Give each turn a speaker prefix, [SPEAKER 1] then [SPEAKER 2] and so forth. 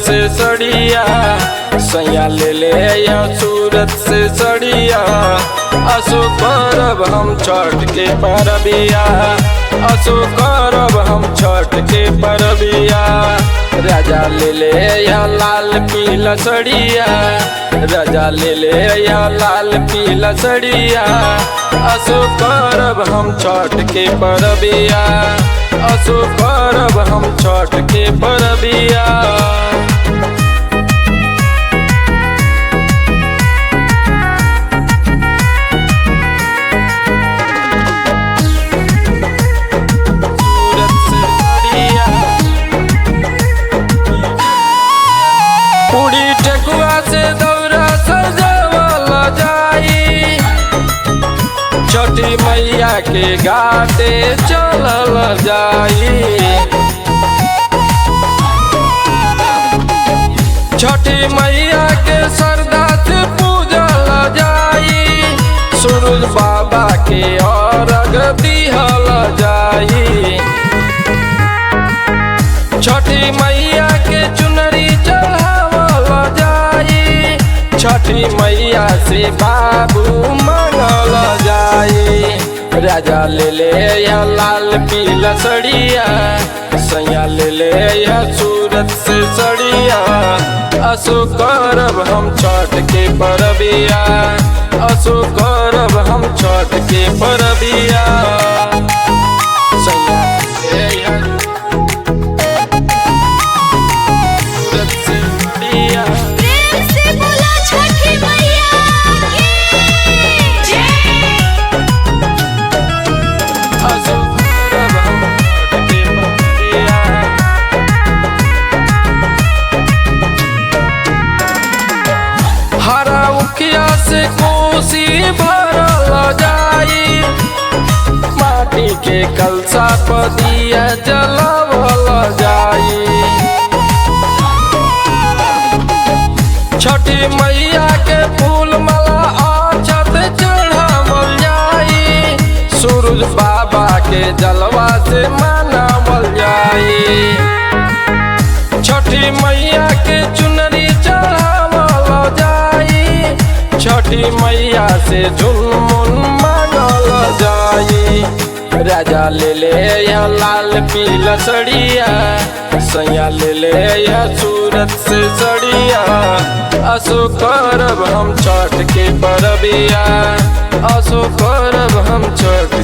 [SPEAKER 1] से सड़िया, सैया ले ले या सूरत से सड़िया। असो करब हम छठ के परबिया, असो करब हम छठ के परबिया। राजा ले ले या लाल पीला सड़िया, राजा ले ले या लाल पीला सड़िया। असो करब हम छठ के परबिया, असो करब हम छठ के परबिया। पूरी ठेकुआ से दौरा सजावल जाई, छठी मैया के घाटे चलल जाई। छठी मैया के श्रद्धा से पूजल जाई, सूरज बाबा के अर्घ दिहल जाई। छठी मैया के चुनरी चढ़ावल जाई, छठी मैया से बाबू मांगल जाई। राजा ले ले या लाल पीला सड़िया, सैया ले ले या सूरत से सड़िया। असो करब हम छठ के परबिया, असो करब हम छठ के परबिया। सैया ले या हरा उखिया से कोसी भरल जाई, माटी के कलसा पर दिया जलावल जाई। छठी मैया के फूल माला अक्षत चढ़ावल जाई, सूरज बाबा के जलवा से मनावल जाई। छठी मैया के चुनरी चढ़ावल जाई, छठी मैया से झुनमुन मांगल जाई। राजा ले ले या लाल पीला सड़िया, सैया ले ले या सूरत से सड़िया। असो करब हम छठ के परबिया, असो करब हम छठ